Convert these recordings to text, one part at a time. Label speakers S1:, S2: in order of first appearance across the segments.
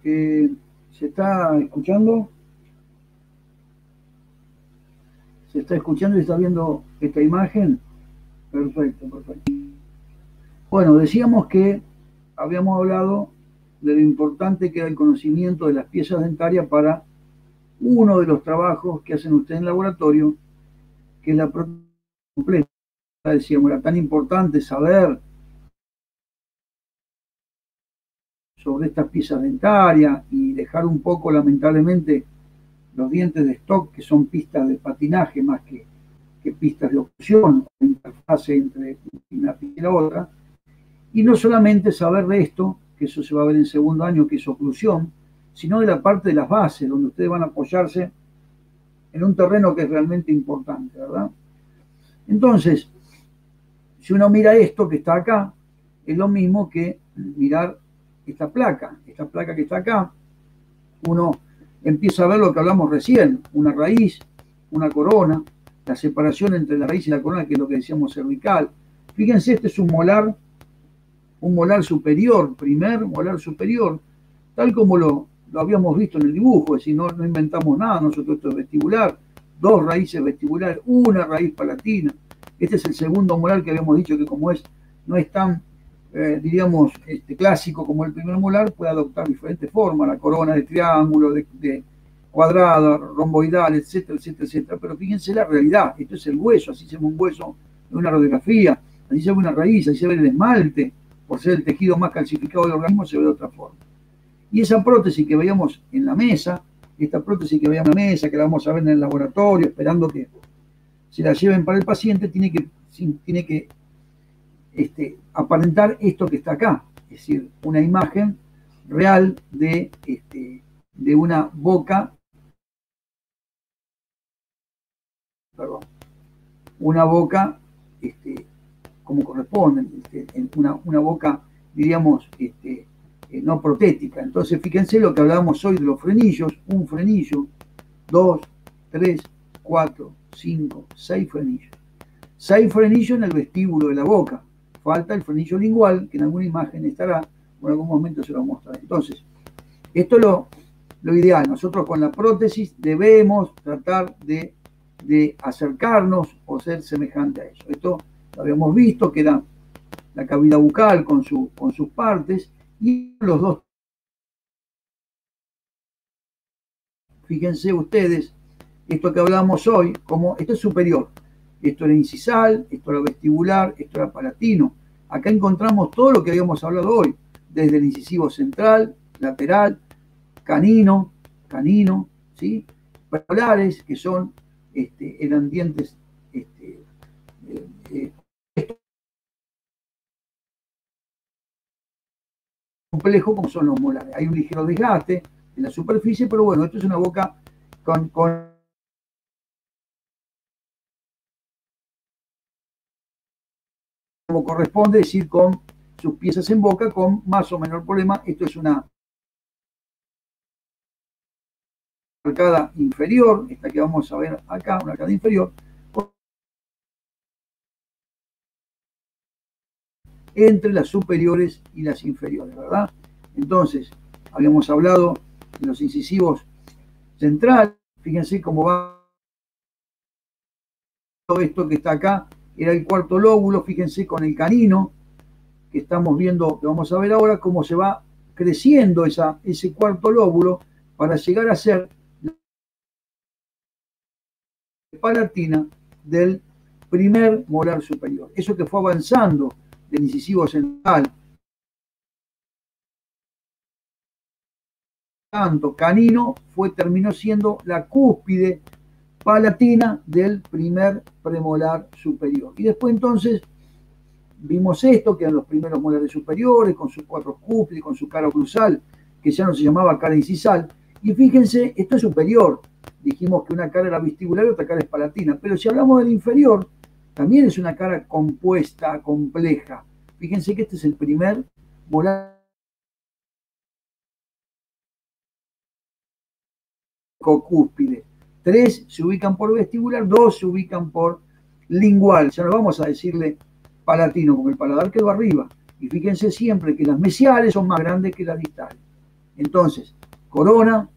S1: ¿Se está escuchando? ¿Se está escuchando y está viendo esta imagen? Perfecto, perfecto. Bueno, decíamos que habíamos hablado de lo importante que era el conocimiento de las piezas dentarias para uno de los trabajos que hacen ustedes en el laboratorio, que es la prótesis completa. Decíamos, era tan importante saber sobre estas piezas dentarias y dejar un poco, lamentablemente, los dientes de stock, que son pistas de patinaje más que pistas de oclusión, la interfase entre una pieza y la otra, y no solamente saber de esto, que eso se va a ver en segundo año, que es oclusión, sino de la parte de las bases, donde ustedes van a apoyarse en un terreno que es realmente importante, ¿verdad? Entonces, si uno mira esto que está acá, es lo mismo que mirar esta placa que está acá. Uno empieza a ver lo que hablamos recién, una raíz, una corona, la separación entre la raíz y la corona, que es lo que decíamos cervical. Fíjense, este es un molar superior, primer molar superior, tal como lo habíamos visto en el dibujo, es decir, no inventamos nada, nosotros esto es vestibular, dos raíces vestibulares, una raíz palatina. Este es el segundo molar que habíamos dicho que como no es tan, diríamos, clásico como el primer molar, puede adoptar diferentes formas, la corona de triángulo, de cuadrada, romboidal, etcétera, etcétera, etcétera. Pero fíjense la realidad, esto es el hueso, así se ve un hueso en una radiografía, así se ve una raíz, así se ve el esmalte, por ser el tejido más calcificado del organismo, se ve de otra forma. Y esa prótesis que veíamos en la mesa, esta prótesis que veíamos en la mesa, que la vamos a ver en el laboratorio, esperando que se la lleven para el paciente, tiene que aparentar esto que está acá, es decir, una imagen real de una boca, perdón, una boca como corresponde, una boca, diríamos, no protética. Entonces, fíjense lo que hablábamos hoy de los frenillos, un frenillo, 2, 3, 4, 5, 6 frenillos. 6 frenillos en el vestíbulo de la boca. Falta el frenillo lingual, que en alguna imagen estará, o en algún momento se lo mostraré. Entonces, esto es lo ideal. Nosotros con la prótesis debemos tratar de acercarnos o ser semejante a eso. Esto lo habíamos visto, que era la cavidad bucal con sus partes, y los dos. Fíjense ustedes, esto que hablamos hoy, como esto es superior, esto era incisal, esto era vestibular, esto era palatino. Acá encontramos todo lo que habíamos hablado hoy, desde el incisivo central, lateral, canino, ¿sí? Premolares, que son, eran dientes complejo como son los molares. Hay un ligero desgaste en la superficie, pero bueno, esto es una boca con como corresponde, es decir, con sus piezas en boca, con más o menor problema. Esto es una arcada inferior, esta que vamos a ver acá, una arcada inferior, entre las superiores y las inferiores, ¿verdad? Entonces, habíamos hablado de los incisivos centrales, fíjense cómo va todo esto que está acá, era el cuarto lóbulo, fíjense con el canino, que estamos viendo, que vamos a ver ahora, cómo se va creciendo ese cuarto lóbulo para llegar a ser la palatina del primer molar superior. Eso que fue avanzando del incisivo central, tanto canino, terminó siendo la cúspide palatina del primer premolar superior. Y después entonces vimos esto, que eran los primeros molares superiores, con sus 4 cúspides, con su cara oclusal, que ya no se llamaba cara incisal. Y fíjense, esto es superior. Dijimos que una cara era vestibular y otra cara es palatina. Pero si hablamos del inferior, también es una cara compuesta, compleja. Fíjense que este es el primer molar cúspide. 3 se ubican por vestibular, 2 se ubican por lingual. Ya no vamos a decirle palatino, porque el paladar quedó arriba. Y fíjense siempre que las mesiales son más grandes que las distales. Entonces, corona,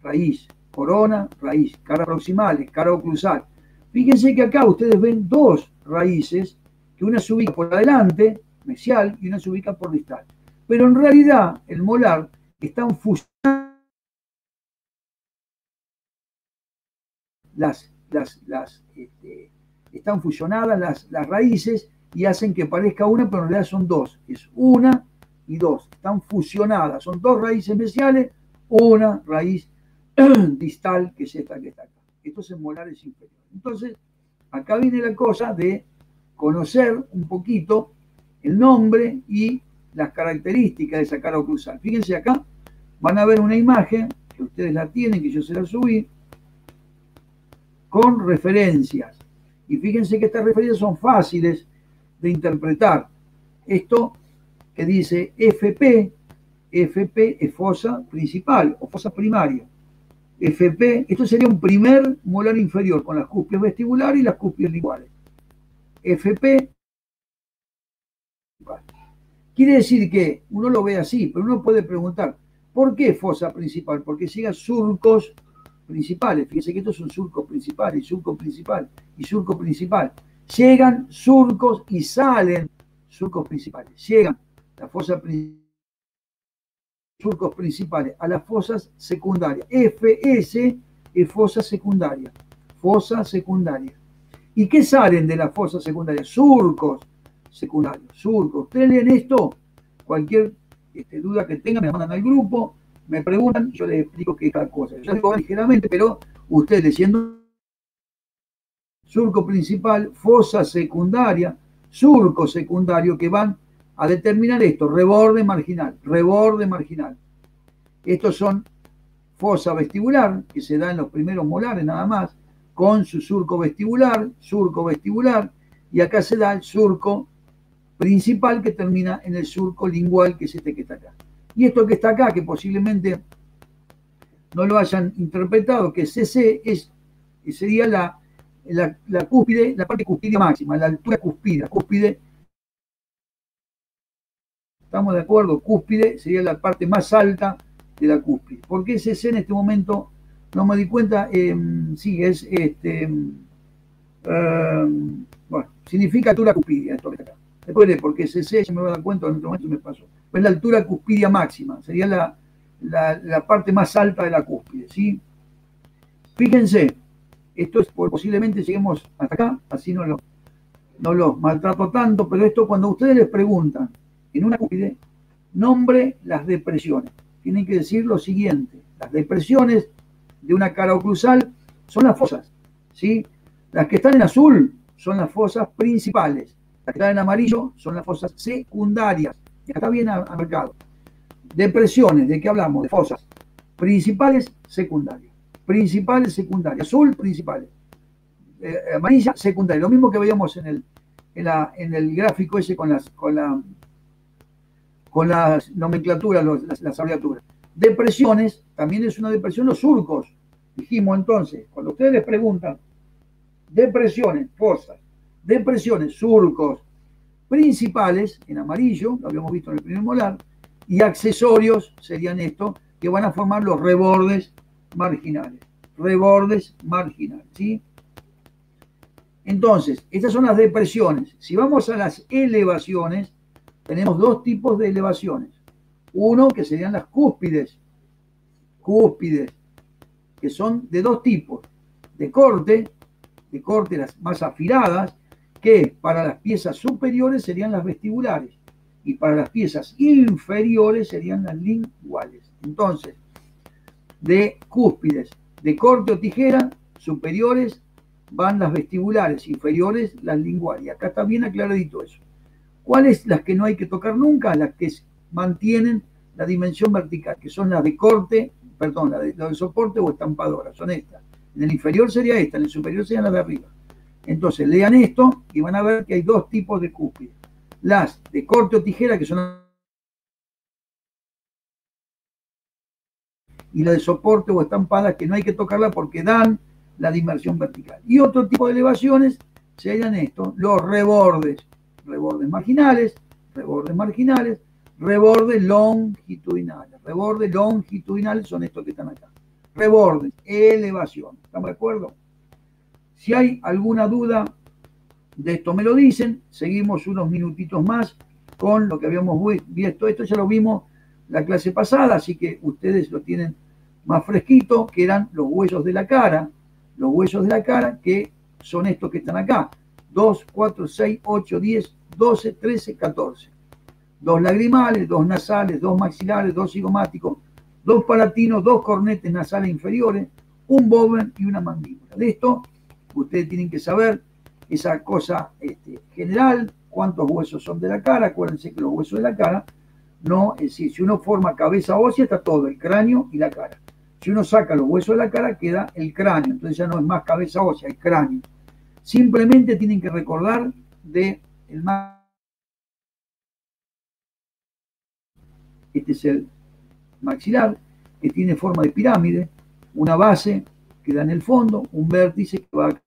S1: raíz, corona, raíz, cara proximales, cara oclusal. Fíjense que acá ustedes ven dos raíces, que una se ubica por adelante, mesial, y una se ubica por distal. Pero en realidad, el molar están fusionadas están fusionadas las raíces y hacen que parezca una, pero en realidad son dos. Es una y dos. Están fusionadas. Son dos raíces mesiales, una raíz distal, que es esta que está acá. Esto es en molares inferiores. Entonces, acá viene la cosa de conocer un poquito el nombre y las características de esa cara oclusal. Fíjense acá, van a ver una imagen, que ustedes la tienen, que yo se la subí, con referencias. Y fíjense que estas referencias son fáciles de interpretar. Esto que dice FP, FP es fosa principal o fosa primaria. FP, esto sería un primer molar inferior con las cúspides vestibulares y las cúspides linguales. FP quiere decir que uno lo ve así, pero uno puede preguntar, ¿por qué fosa principal? Porque llegan surcos principales. Fíjense que estos son surcos principales, surco principal y surco principal. Llegan surcos y salen surcos principales. Llegan la fosa principal, surcos principales a las fosas secundarias. FS es fosa secundaria. Fosa secundaria. ¿Y qué salen de la fosa secundaria? Surcos secundarios. Surcos. Ustedes leen esto, cualquier duda que tengan, me mandan al grupo, me preguntan, yo les explico qué es cada cosa. Yo digo ligeramente, pero ustedes leyendo surco principal, fosa secundaria, surco secundario, que van a determinar esto, reborde marginal, reborde marginal. Estos son fosa vestibular, que se da en los primeros molares nada más, con su surco vestibular, y acá se da el surco principal que termina en el surco lingual, que es este que está acá. Y esto que está acá, que posiblemente no lo hayan interpretado, que CC sería la cúspide, la parte cuspidia máxima, la altura cúspide. ¿Estamos de acuerdo? Cúspide sería la parte más alta de la cúspide. ¿Por qué CC en este momento no me di cuenta? Sí, es bueno, significa altura cuspidia, esto que está acá. Después porque CC, ya me voy a dar cuenta, en otro momento me pasó. Es la altura cuspidia máxima, sería la parte más alta de la cúspide, ¿sí? Fíjense, esto es posiblemente lleguemos hasta acá, así no lo maltrato tanto, pero esto cuando ustedes les preguntan en una cúspide, nombre las depresiones. Tienen que decir lo siguiente: las depresiones de una cara oclusal son las fosas, ¿sí? Las que están en azul son las fosas principales. Las que están en amarillo son las fosas secundarias. Acá está bien marcado. Depresiones, ¿de qué hablamos? De fosas principales, secundarias. Principales, secundarias. Azul, principales. Amarilla, secundaria. Lo mismo que veíamos en el gráfico ese con las nomenclaturas, las abreviaturas. Depresiones, también es una depresión los surcos. Dijimos entonces, cuando ustedes les preguntan, depresiones, fosas, depresiones, surcos principales, en amarillo, lo habíamos visto en el primer molar, y accesorios serían estos, que van a formar los rebordes marginales. Rebordes marginales, ¿sí? Entonces, estas son las depresiones. Si vamos a las elevaciones, tenemos dos tipos de elevaciones. Uno, que serían las cúspides, que son de dos tipos, de corte, las más afiladas, que para las piezas superiores serían las vestibulares y para las piezas inferiores serían las linguales. Entonces, de cúspides, de corte o tijera, superiores van las vestibulares, inferiores las linguales. Y acá está bien aclaradito eso. ¿Cuáles las que no hay que tocar nunca? Las que mantienen la dimensión vertical, que son las de corte, perdón, las de soporte o estampadora, son estas. En el inferior sería esta, en el superior serían las de arriba. Entonces, lean esto y van a ver que hay dos tipos de cúspides. Las de corte o tijera, que son, y las de soporte o estampadas, que no hay que tocarla porque dan la dimensión vertical. Y otro tipo de elevaciones serían estos, los rebordes marginales, rebordes longitudinales. Rebordes longitudinales son estos que están acá. Rebordes, elevación. ¿Estamos de acuerdo? Si hay alguna duda de esto me lo dicen. Seguimos unos minutitos más con lo que habíamos visto. Esto ya lo vimos la clase pasada, así que ustedes lo tienen más fresquito, que eran los huesos de la cara. Los huesos de la cara que son estos que están acá. 2, 4, 6, 8, 10, 12, 13, 14. 2 lagrimales, 2 nasales, 2 maxilares, 2 cigomáticos, 2 palatinos, 2 cornetes nasales inferiores, un boven y una mandíbula. De esto, ustedes tienen que saber esa cosa general, cuántos huesos son de la cara. Acuérdense que los huesos de la cara, no, es decir, si uno forma cabeza ósea, está todo, el cráneo y la cara. Si uno saca los huesos de la cara, queda el cráneo. Entonces ya no es más cabeza ósea, el cráneo. Simplemente tienen que recordar de el más. Este es el maxilar, que tiene forma de pirámide, una base que da en el fondo, un vértice que va a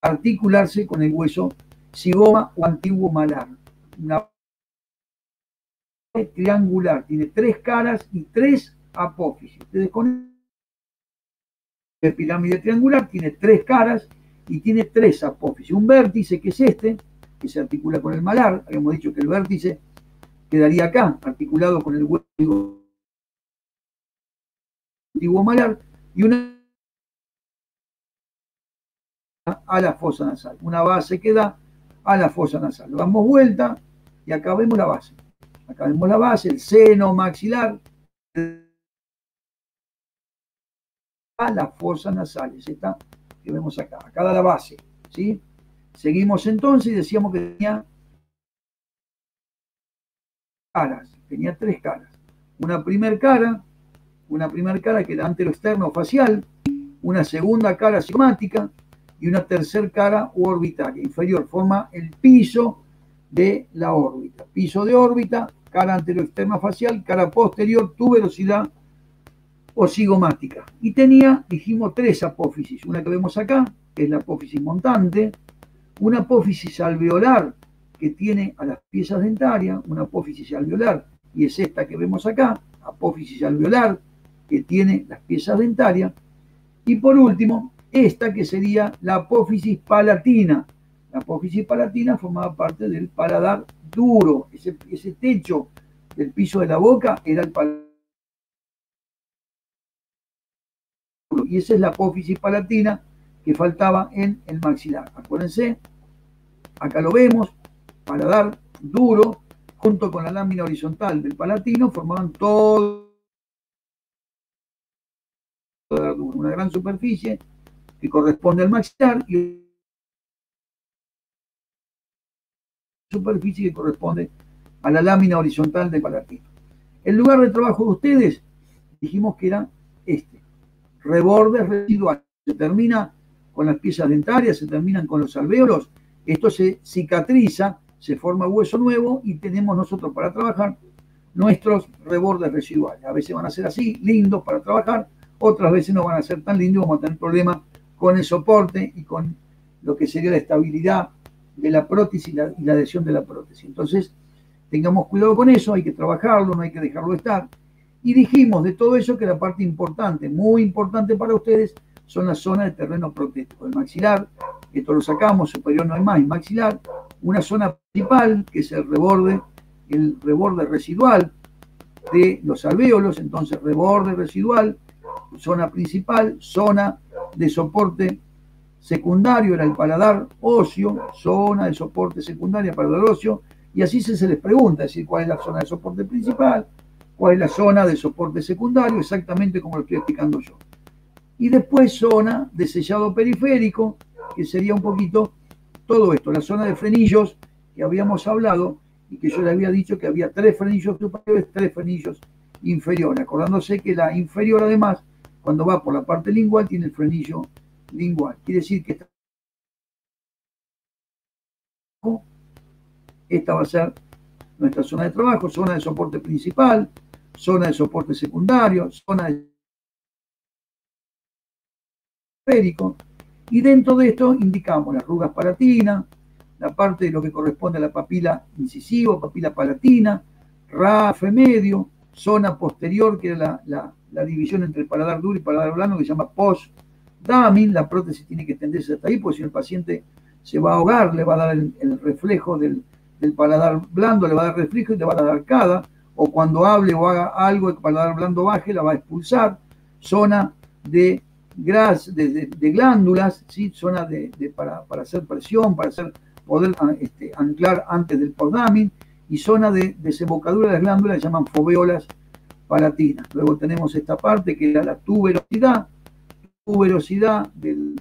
S1: articularse con el hueso zigoma o antiguo malar. Una base triangular, tiene 3 caras y 3 apófisis. Ustedes con el pirámide triangular tiene 3 caras y tiene 3 apófisis. Un vértice que es este, que se articula con el malar. Habíamos dicho que el vértice quedaría acá, articulado con el hueso antiguo malar, y una a la fosa nasal, una base que da a la fosa nasal. Lo damos vuelta y acá vemos la base. Acá vemos la base, el seno maxilar a la fosa nasal, es esta que vemos acá. Acá da la base, ¿sí? Seguimos entonces y decíamos que tenía caras, tenía 3 caras. Una primer cara que era anteroexterno facial, una segunda cara cigomática y una tercera cara orbitaria inferior. Forma el piso de la órbita. Piso de órbita, cara anteroexterna facial, cara posterior, tuberosidad o cigomática. Y tenía, dijimos, 3 apófisis. Una que vemos acá, que es la apófisis montante, una apófisis alveolar que tiene a las piezas dentarias, una apófisis alveolar, y es esta que vemos acá, apófisis alveolar, que tiene las piezas dentarias, y por último, esta que sería la apófisis palatina. La apófisis palatina formaba parte del paladar duro, ese techo del piso de la boca era el paladar duro, y esa es la apófisis palatina que faltaba en el maxilar. Acuérdense, acá lo vemos, paladar duro, junto con la lámina horizontal del palatino, formaban todo una gran superficie que corresponde al maxilar y superficie que corresponde a la lámina horizontal del palatino. El lugar de trabajo de ustedes, dijimos que era este, rebordes residuales. Se termina con las piezas dentarias, se terminan con los alvéolos, esto se cicatriza, se forma hueso nuevo y tenemos nosotros para trabajar nuestros rebordes residuales. A veces van a ser así, lindos para trabajar, otras veces no van a ser tan lindos, vamos a tener problemas con el soporte y con lo que sería la estabilidad de la prótesis y la adhesión de la prótesis. Entonces, tengamos cuidado con eso, hay que trabajarlo, no hay que dejarlo estar. Y dijimos de todo eso que la parte importante, muy importante para ustedes, son las zonas de terreno protético. El maxilar, esto lo sacamos, superior no hay más, el maxilar, una zona principal, que es el reborde residual de los alvéolos, entonces reborde residual, zona principal, zona de soporte secundario, era el paladar óseo, zona de soporte secundaria, paladar óseo, y así se les pregunta, es decir, cuál es la zona de soporte principal, cuál es la zona de soporte secundario, exactamente como lo estoy explicando yo. Y después zona de sellado periférico, que sería un poquito todo esto, la zona de frenillos que habíamos hablado y que yo le había dicho que había 3 frenillos superiores, 3 frenillos inferiores, acordándose que la inferior además, cuando va por la parte lingual, tiene el frenillo lingual. Quiere decir que esta va a ser nuestra zona de trabajo, zona de soporte principal, zona de soporte secundario, zona de periférico, y dentro de esto indicamos las arrugas palatinas, la parte de lo que corresponde a la papila incisiva, papila palatina, rafe medio, zona posterior, que es la división entre el paladar duro y paladar blando, que se llama post-damin. La prótesis tiene que extenderse hasta ahí, porque si el paciente se va a ahogar, le va a dar el reflejo del paladar blando, le va a dar reflejo y le va a dar arcada, o cuando hable o haga algo, el paladar blando baje, la va a expulsar. Zona de glándulas, ¿sí? Zona para hacer presión, para poder anclar antes del postdamin, y zona de desembocadura de las glándulas, que llaman foveolas palatinas. Luego tenemos esta parte que era la tuberosidad del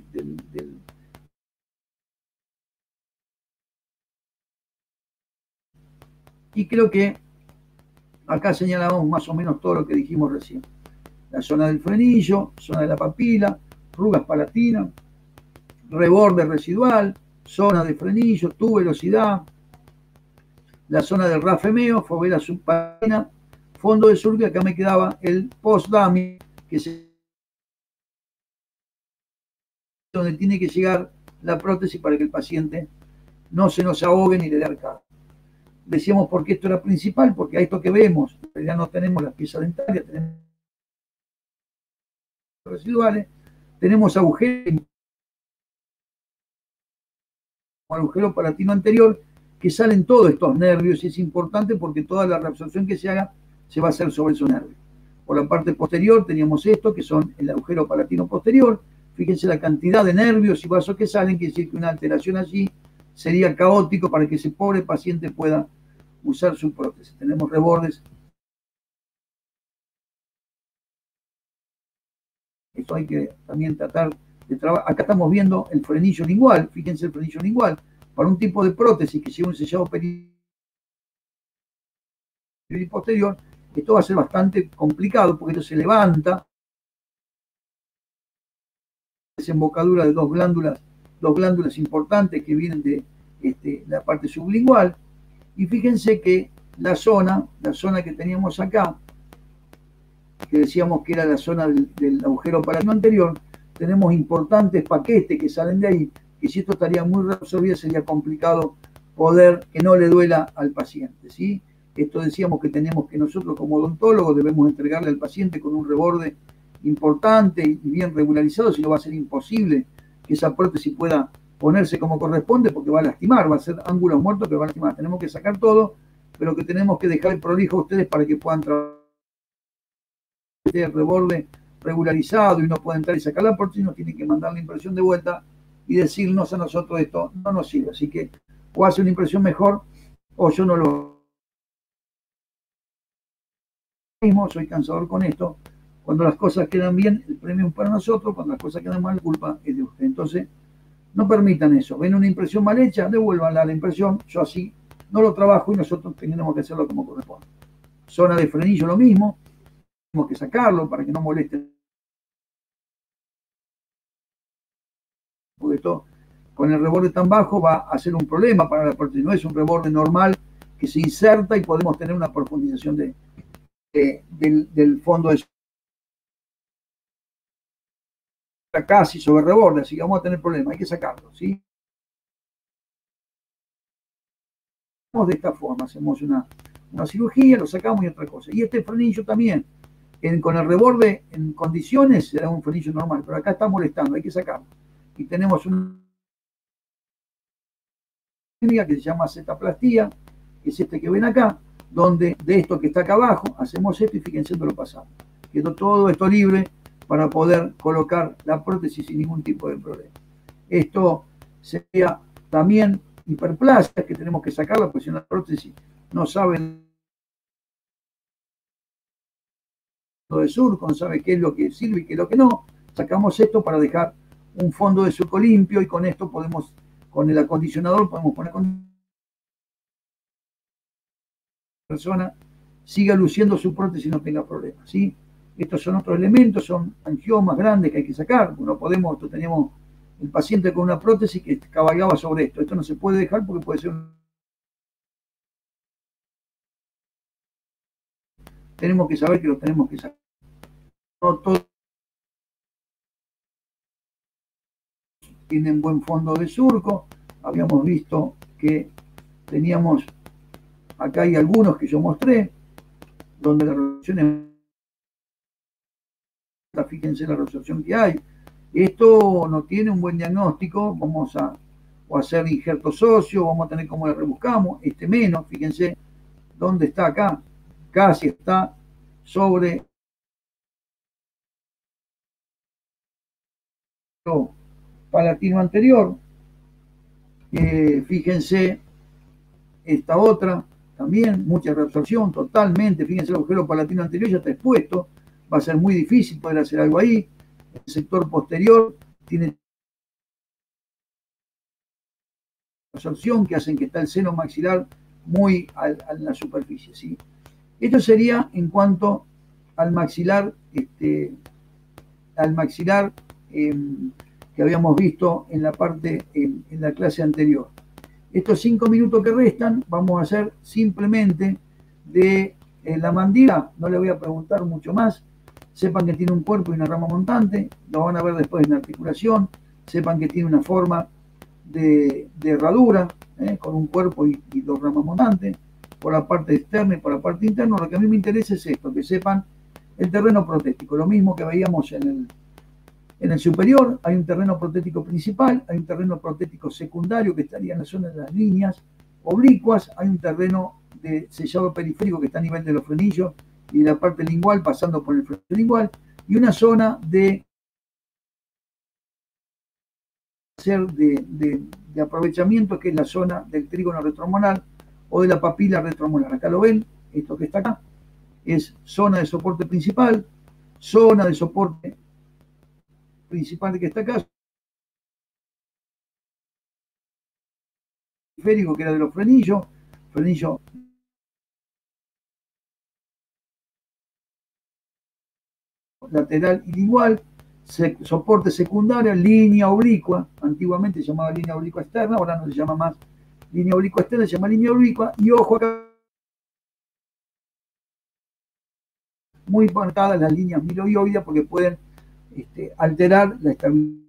S1: y creo que acá señalamos más o menos todo lo que dijimos recién. La zona del frenillo, zona de la papila, rugas palatinas, reborde residual, zona de frenillo, tuberosidad, la zona del rafemeo, fovela subpalatina, fondo de surco, y acá me quedaba el post-dummy, que es donde tiene que llegar la prótesis para que el paciente no se nos ahogue ni le dé arcada. Decíamos por qué esto era principal, porque a esto que vemos, ya no tenemos las piezas dentarias, tenemos residuales, tenemos agujeros, agujero palatino anterior, que salen todos estos nervios, y es importante porque toda la reabsorción que se haga se va a hacer sobre esos nervios. Por la parte posterior teníamos esto, que son el agujero palatino posterior. Fíjense la cantidad de nervios y vasos que salen, quiere decir que una alteración allí sería caótico para que ese pobre paciente pueda usar su prótesis. Tenemos rebordes. Esto hay que también tratar de trabajar. Acá estamos viendo el frenillo lingual. Fíjense el frenillo lingual. Para un tipo de prótesis que lleva un sellado posterior, esto va a ser bastante complicado porque esto se levanta. Desembocadura de dos glándulas importantes que vienen de la parte sublingual. Y fíjense que la zona que teníamos acá, que decíamos que era la zona del agujero palatino anterior, tenemos importantes paquetes que salen de ahí, que si esto estaría muy reabsorbido sería complicado poder que no le duela al paciente, ¿sí? Esto decíamos que tenemos que nosotros como odontólogos debemos entregarle al paciente con un reborde importante y bien regularizado, si no va a ser imposible que esa prótesis pueda ponerse como corresponde, porque va a lastimar, va a ser ángulos muertos que va a lastimar. Tenemos que sacar todo, pero que tenemos que dejar el prolijo a ustedes para que puedan trabajar el reborde regularizado y no pueden entrar y sacar la prótesis, nos tienen que mandar la impresión de vuelta y decirnos a nosotros esto no nos sirve. Así que o hace una impresión mejor o yo no lo mismo, soy cansador con esto. Cuando las cosas quedan bien, el premio es para nosotros. Cuando las cosas quedan mal, la culpa es de usted. Entonces, no permitan eso. Ven una impresión mal hecha, devuélvanla a la impresión. Yo así no lo trabajo y nosotros tenemos que hacerlo como corresponde. Zona de frenillo, lo mismo. Tenemos que sacarlo para que no moleste. Porque esto, con el reborde tan bajo, va a ser un problema para la prótesis. No es un reborde normal que se inserta y podemos tener una profundización del fondo de casi sobre reborde, así que vamos a tener problemas, hay que sacarlo, ¿sí? De esta forma, hacemos una cirugía, lo sacamos y otra cosa. Y este frenillo también, con el reborde en condiciones, será un frenillo normal, pero acá está molestando, hay que sacarlo. Y tenemos una técnica que se llama cetaplastía, que es este que ven acá, donde de esto que está acá abajo, hacemos esto y fíjense dónde lo pasamos. Quedó todo esto libre para poder colocar la prótesis sin ningún tipo de problema. Esto sería también hiperplasia, que tenemos que sacarla, porque si una prótesis no sabe de surco, no sabe qué es lo que sirve y qué es lo que no, sacamos esto para dejar un fondo de surco limpio y con esto podemos, con el acondicionador, podemos poner con la persona siga luciendo su prótesis y no tenga problemas, ¿sí? Estos son otros elementos, son angiomas grandes que hay que sacar. No podemos, esto teníamos el paciente con una prótesis que cabalgaba sobre esto. Esto no se puede dejar porque puede ser tenemos que saber que lo tenemos que sacar. No todos tienen buen fondo de surco, habíamos visto que teníamos, acá hay algunos que yo mostré, donde la resolución es, fíjense la resolución que hay. Esto no tiene un buen diagnóstico, vamos a o hacer injertos óseos, vamos a tener cómo le rebuscamos, menos, fíjense dónde está acá, casi está sobre lo palatino anterior. Fíjense esta otra, también mucha reabsorción totalmente, fíjense el agujero palatino anterior ya está expuesto, va a ser muy difícil poder hacer algo ahí. El sector posterior tiene absorción que hacen que está el seno maxilar muy a la superficie, ¿sí? Esto sería en cuanto al maxilar, que habíamos visto en la parte, en la clase anterior. Estos 5 minutos que restan vamos a hacer simplemente de la mandíbula, no le voy a preguntar mucho más, sepan que tiene un cuerpo y una rama montante, lo van a ver después en la articulación, sepan que tiene una forma de herradura, con un cuerpo y dos ramas montantes, por la parte externa y por la parte interna. Lo que a mí me interesa es esto, que sepan el terreno protético, lo mismo que veíamos en el superior. Hay un terreno protético principal, hay un terreno protético secundario que estaría en la zona de las líneas oblicuas, hay un terreno de sellado periférico que está a nivel de los frenillos y de la parte lingual pasando por el frenillo lingual, y una zona de aprovechamiento que es la zona del trígono retromolar o de la papila retromolar. Acá lo ven, esto que está acá es zona de soporte principal, zona de soporte principal que está acá, periférico que era de los frenillos, frenillo lateral y lingual, soporte secundario, línea oblicua, antiguamente se llamaba línea oblicua externa, ahora no se llama más línea oblicua externa, se llama línea oblicua, y ojo acá, muy marcadas las líneas miloioides porque pueden alterar la estabilidad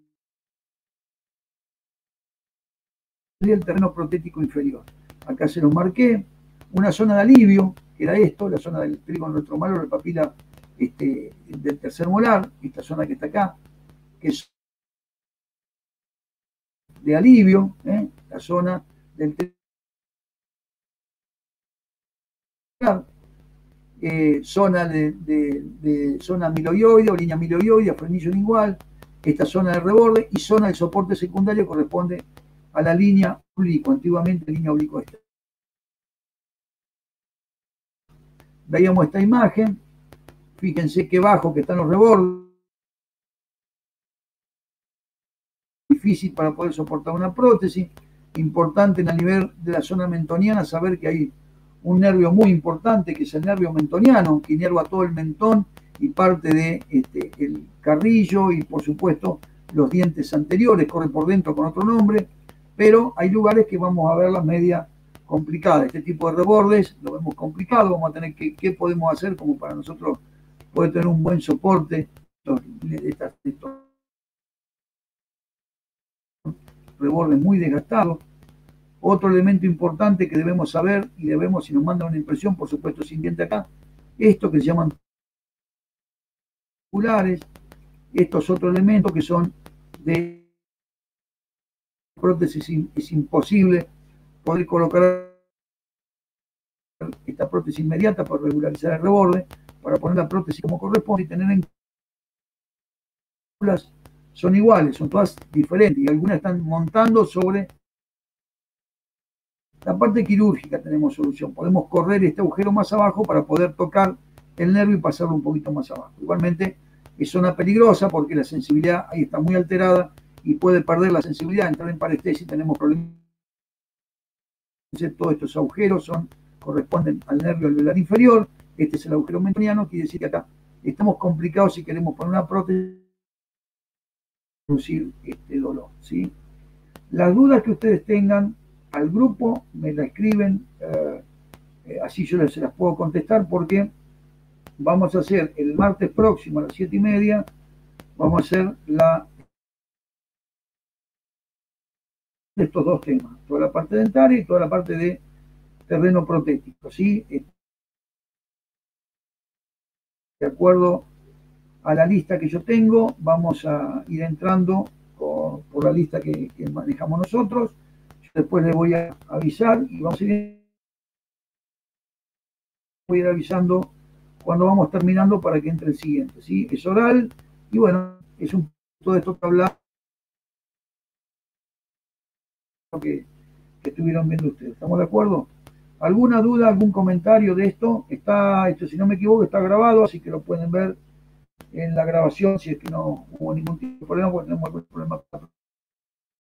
S1: del terreno protético inferior. Acá se los marqué, una zona de alivio, que era esto, la zona del trígono retromolar, la papila del tercer molar, esta zona que está acá, que es de alivio, la zona del zona de zona miloioide o línea miloioide, frenillo lingual, esta zona de reborde, y zona de soporte secundario corresponde a la línea oblicua, antiguamente línea oblicua externa. Veíamos esta imagen, fíjense qué bajo que están los rebordes, difícil para poder soportar una prótesis. Importante en el nivel de la zona mentoniana saber que hay un nervio muy importante que es el nervio mentoniano, que inerva todo el mentón y parte de el carrillo y por supuesto los dientes anteriores, corre por dentro con otro nombre, pero hay lugares que vamos a ver las medias complicadas. Este tipo de rebordes lo vemos complicado, vamos a tener qué podemos hacer como para nosotros poder tener un buen soporte de estos rebordes muy desgastados. Otro elemento importante que debemos saber, y debemos, si nos mandan una impresión, por supuesto, sin diente acá, esto que se llaman oculares, estos otros elementos que son de prótesis. Es imposible poder colocar esta prótesis inmediata para regularizar el reborde, para poner la prótesis como corresponde y tener en cuenta son iguales, son todas diferentes y algunas están montando sobre la parte quirúrgica. Tenemos solución, podemos correr este agujero más abajo para poder tocar el nervio y pasarlo un poquito más abajo. Igualmente es zona peligrosa porque la sensibilidad ahí está muy alterada y puede perder la sensibilidad, entrar en parestesia y tenemos problemas. Todos estos agujeros corresponden al nervio alveolar inferior. Este es el agujero mentoniano, quiere decir que acá estamos complicados si queremos poner una prótesis reducir este dolor, ¿sí? Las dudas que ustedes tengan al grupo me la escriben, así yo se las puedo contestar, porque vamos a hacer el martes próximo a las 7:30, vamos a hacer la de estos dos temas, toda la parte dentaria y toda la parte de terreno protético, ¿sí? De acuerdo a la lista que yo tengo, vamos a ir entrando por la lista que manejamos nosotros. Yo después les voy a avisar y vamos a ir avisando cuando vamos terminando para que entre el siguiente, ¿sí? Es oral y bueno, es un todo esto que hablamos que estuvieron viendo ustedes. ¿Estamos de acuerdo? ¿Alguna duda, algún comentario de esto? Esto, si no me equivoco, está grabado, así que lo pueden ver en la grabación si es que no hubo ningún tipo de problema, porque tenemos algún problema